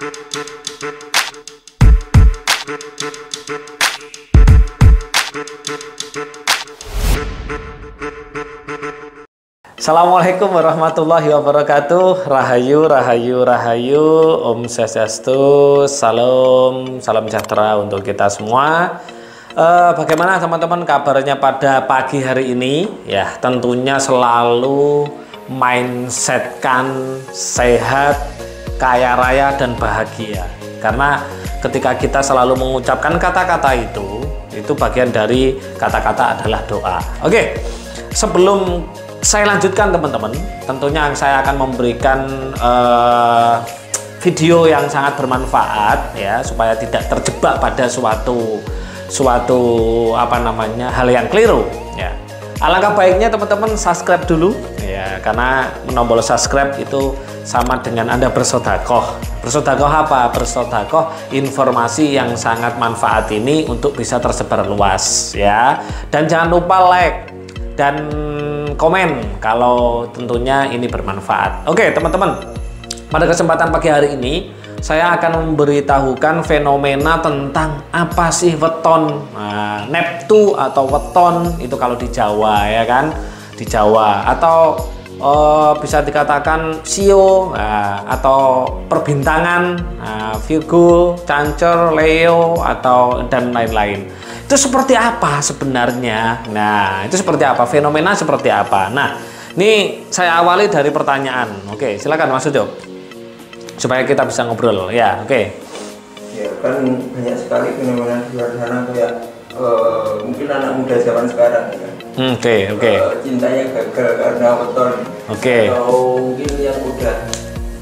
Assalamualaikum warahmatullahi wabarakatuh. Rahayu, rahayu, rahayu. Om Swastiastu. Salam sejahtera untuk kita semua. Bagaimana teman-teman kabarnya pada pagi hari ini? Ya, tentunya selalu mindsetkan sehat, kaya raya dan bahagia. Karena ketika kita selalu mengucapkan kata-kata itu bagian dari kata-kata adalah doa. Oke, sebelum saya lanjutkan teman-teman, tentunya saya akan memberikan video yang sangat bermanfaat ya, supaya tidak terjebak pada suatu hal yang keliru ya. Alangkah baiknya teman-teman subscribe dulu ya, karena menombol subscribe itu sama dengan Anda bersedekah. Bersedekah apa? Bersedekah informasi yang sangat manfaat ini untuk bisa tersebar luas ya. Dan jangan lupa like dan komen kalau tentunya ini bermanfaat. Oke teman-teman, pada kesempatan pagi hari ini saya akan memberitahukan fenomena tentang apa sih weton. Nah, neptu atau weton itu kalau di Jawa ya kan, di Jawa, atau bisa dikatakan sio, atau perbintangan, Virgo, Cancer, Leo, atau dan lain-lain. Itu seperti apa sebenarnya? Nah, itu seperti apa? Fenomena seperti apa? Nah, ini saya awali dari pertanyaan. Oke, silakan Mas Ujo, supaya kita bisa ngobrol. Ya, oke. Ya, kan banyak sekali fenomena di luar sana kayak mungkin anak muda zaman sekarang ya. Oke. Cintanya gagal karena weton. Oke. Atau mungkin yang udah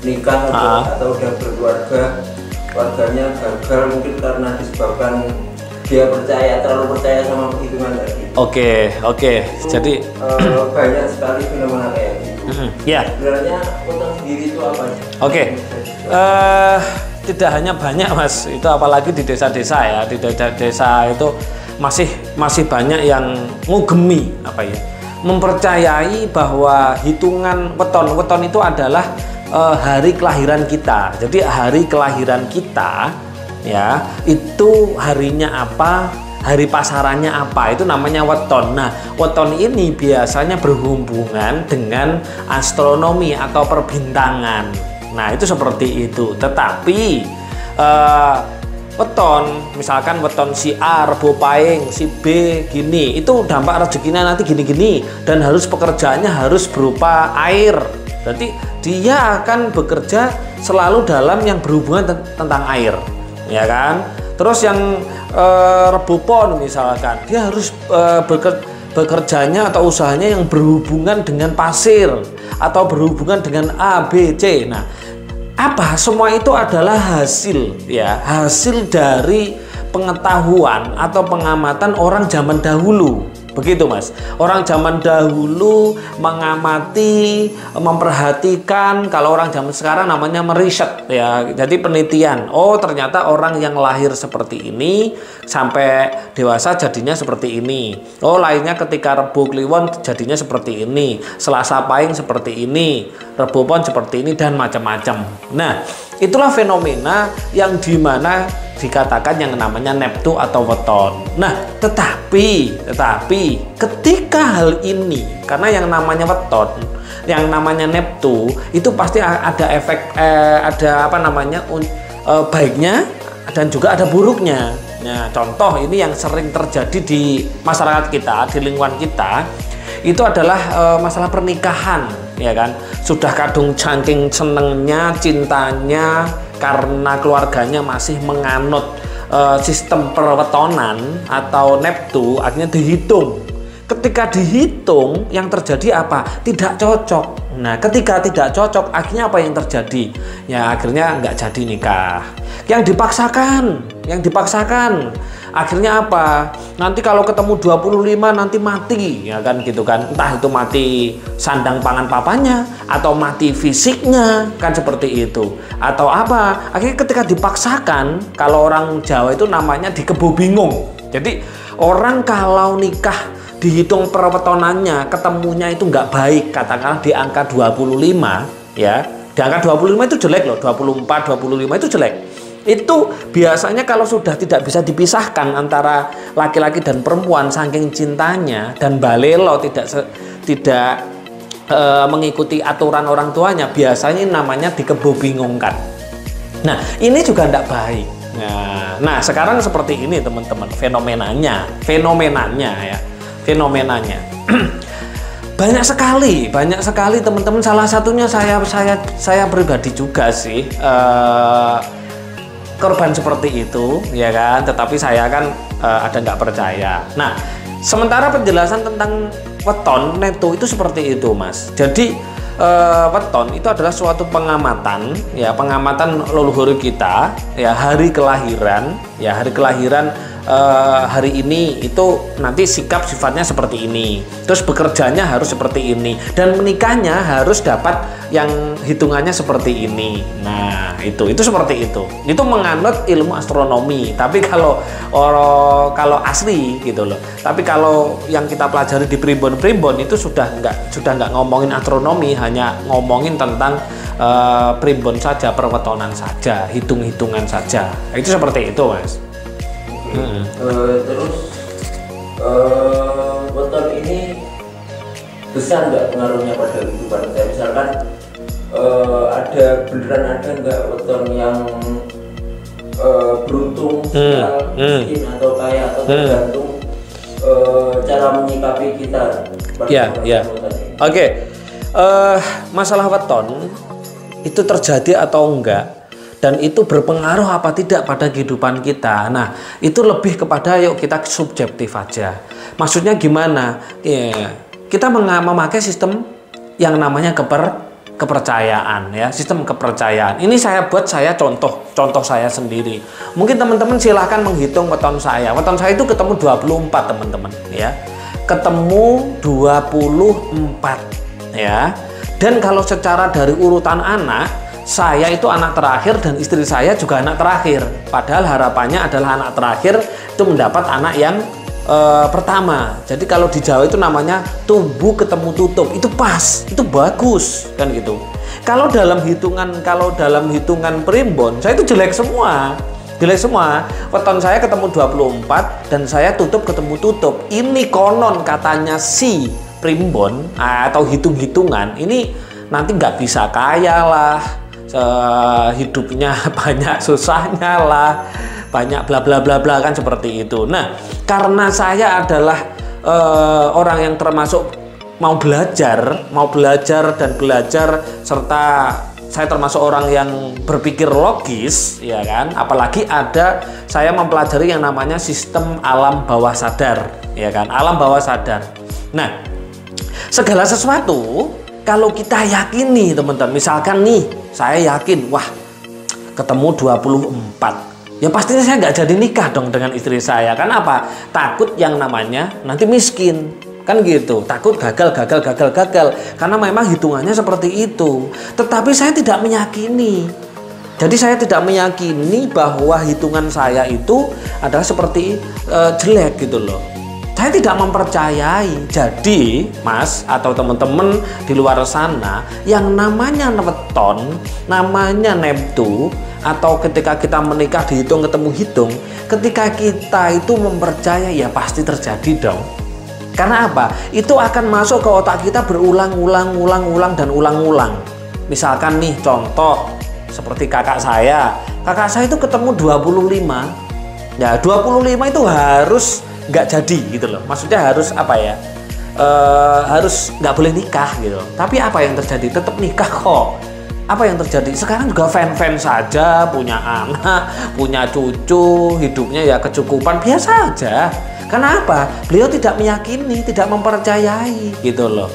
nikah atau udah berkeluarga, keluarganya gagal mungkin karena disebabkan dia terlalu percaya sama perhitungan tadi. Oke. Jadi banyak sekali fenomena kayak gitu. Ya. Sebenarnya weton sendiri itu apa? Oke. Tidak hanya banyak Mas, itu apalagi di desa-desa ya. Di desa itu masih banyak yang ngugemi mempercayai bahwa hitungan weton itu adalah hari kelahiran kita. Jadi hari kelahiran kita ya, itu harinya apa, hari pasarannya apa, itu namanya weton. Nah, weton ini biasanya berhubungan dengan astronomi atau perbintangan. Nah, itu seperti itu. Tetapi weton, misalkan weton si A Rebo Pahing, si B gini, itu dampak rezekinya nanti gini-gini, dan harus pekerjaannya harus berupa air. Jadi dia akan bekerja selalu dalam yang berhubungan tentang air, ya kan? Terus yang Rebo Pon misalkan, dia harus bekerjanya atau usahanya yang berhubungan dengan pasir atau berhubungan dengan A, B, C. Nah, apa semua itu adalah hasil dari pengetahuan atau pengamatan orang zaman dahulu. Begitu Mas, orang zaman dahulu mengamati, memperhatikan. Kalau orang zaman sekarang namanya meriset ya, jadi penelitian. Oh, ternyata orang yang lahir seperti ini sampai dewasa jadinya seperti ini. Oh, lainnya ketika Rebo Kliwon jadinya seperti ini, Selasa Pahing seperti ini, Rebo Pon seperti ini, dan macam-macam. Nah, itulah fenomena yang dimana dikatakan yang namanya neptu atau weton. Nah, tetapi ketika hal ini, karena yang namanya weton, yang namanya neptu itu pasti ada efek baiknya dan juga ada buruknya. Nah, contoh ini yang sering terjadi di masyarakat kita, di lingkungan kita, itu adalah masalah pernikahan, ya kan? Sudah kadung saking senengnya, cintanya, karena keluarganya masih menganut sistem perwetonan atau neptu, akhirnya dihitung. Ketika dihitung, yang terjadi apa? Tidak cocok. Nah, ketika tidak cocok, akhirnya apa yang terjadi? Ya, akhirnya nggak jadi nikah. Yang dipaksakan, akhirnya apa? Nanti kalau ketemu 25 nanti mati, ya kan gitu kan? Entah itu mati sandang pangan papanya atau mati fisiknya, kan seperti itu. Atau apa? Akhirnya ketika dipaksakan, kalau orang Jawa itu namanya dikebo bingung. Jadi orang kalau nikah dihitung perwetonannya ketemunya itu nggak baik, katakanlah di angka 25 ya, Di angka 25 itu jelek loh, 24, 25 itu jelek. Itu biasanya kalau sudah tidak bisa dipisahkan antara laki-laki dan perempuan saking cintanya dan balelo tidak mengikuti aturan orang tuanya, biasanya namanya dikebobingungkan. Nah, ini juga tidak baik. Nah, sekarang seperti ini teman-teman, fenomenanya ya. Banyak sekali teman-teman. Salah satunya saya pribadi juga sih korban seperti itu, ya kan. Tetapi saya kan ada nggak percaya. Nah, sementara penjelasan tentang weton neto itu seperti itu, Mas. Jadi weton itu adalah suatu pengamatan, ya, pengamatan leluhur kita, ya, hari kelahiran hari ini itu nanti sikap sifatnya seperti ini, terus bekerjanya harus seperti ini, dan menikahnya harus dapat yang hitungannya seperti ini. Nah, itu seperti itu menganut ilmu astronomi. Tapi kalau asli gitu loh. Tapi kalau yang kita pelajari di primbon itu sudah nggak ngomongin astronomi, hanya ngomongin tentang primbon saja, perwetonan saja, hitung-hitungan saja. Itu seperti itu, Mas. Terus weton ini besar nggak pengaruhnya pada kehidupan kita? Misalkan beneran ada nggak weton yang beruntung, miskin atau kaya, atau tergantung cara menyikapi kita? Oke. Masalah weton itu terjadi atau enggak, dan itu berpengaruh apa tidak pada kehidupan kita. Nah, itu lebih kepada yuk kita subjektif aja. Maksudnya gimana? Kita memakai sistem yang namanya kepercayaan, ya, sistem kepercayaan. Ini saya contoh saya sendiri. Mungkin teman-teman silahkan menghitung weton saya. Weton saya itu ketemu 24, teman-teman, ya. Ketemu 24, ya. Dan kalau secara dari urutan anak, saya itu anak terakhir dan istri saya juga anak terakhir. Padahal harapannya adalah anak terakhir itu mendapat anak yang pertama. Jadi kalau di Jawa itu namanya tumbuh ketemu tutup. Itu pas, itu bagus kan gitu. Kalau dalam hitungan primbon, saya itu jelek semua. Weton saya ketemu 24 dan saya tutup ketemu tutup. Ini konon katanya si primbon atau hitung-hitungan ini nanti nggak bisa kaya lah, hidupnya banyak susahnya lah, banyak bla bla bla bla, kan seperti itu. Nah, karena saya adalah orang yang termasuk mau belajar serta saya termasuk orang yang berpikir logis, ya kan. Apalagi saya mempelajari yang namanya sistem alam bawah sadar, ya kan, alam bawah sadar. Nah, segala sesuatu kalau kita yakini, teman-teman, misalkan nih, saya yakin, wah, ketemu 24. Ya pastinya saya nggak jadi nikah dong dengan istri saya. Kan apa? Takut yang namanya nanti miskin. Kan gitu. Takut gagal. Karena memang hitungannya seperti itu. Tetapi saya tidak meyakini. Jadi saya tidak meyakini bahwa hitungan saya itu adalah seperti jelek gitu loh. Saya tidak mempercayai. Jadi, Mas atau teman-teman di luar sana, yang namanya weton, namanya neptu, atau ketika kita menikah dihitung ketemu hitung, ketika kita itu mempercayai, ya pasti terjadi dong. Karena apa? Itu akan masuk ke otak kita berulang-ulang dan ulang-ulang. Misalkan nih contoh seperti kakak saya itu ketemu 25. Ya 25 itu harus nggak jadi gitu loh. Maksudnya harus apa ya? Harus nggak boleh nikah gitu. Tapi apa yang terjadi? Tetap nikah kok. Apa yang terjadi? Sekarang juga fan-fan saja, punya anak, punya cucu, hidupnya ya kecukupan biasa aja. Kenapa? Beliau tidak meyakini, tidak mempercayai gitu loh.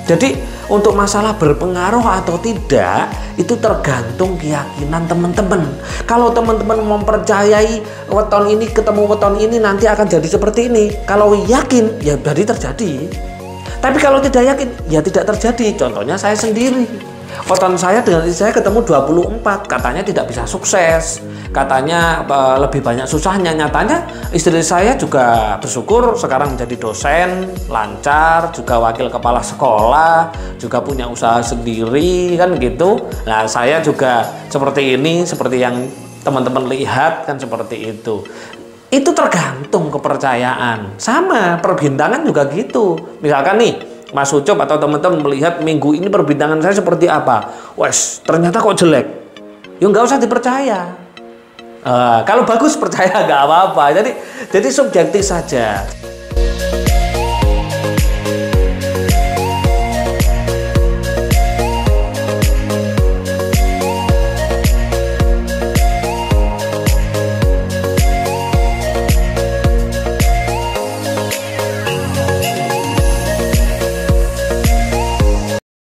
Jadi untuk masalah berpengaruh atau tidak itu tergantung keyakinan teman-teman. Kalau teman-teman mempercayai weton ini ketemu weton ini nanti akan jadi seperti ini, kalau yakin ya jadi terjadi. Tapi kalau tidak yakin ya tidak terjadi. Contohnya saya sendiri. Weton saya dengan istri saya ketemu 24, katanya tidak bisa sukses, katanya lebih banyak susahnya. Nyatanya istri saya juga bersyukur sekarang menjadi dosen, lancar, juga wakil kepala sekolah, juga punya usaha sendiri kan gitu. Nah saya juga seperti ini, seperti yang teman-teman lihat kan seperti itu. Itu tergantung kepercayaan. Sama perbintangan juga gitu. Misalkan nih Mas Ucup atau teman-teman melihat minggu ini perbintangan saya seperti apa, wes ternyata kok jelek, ya nggak usah dipercaya. Kalau bagus percaya nggak apa-apa. Jadi subjektif saja.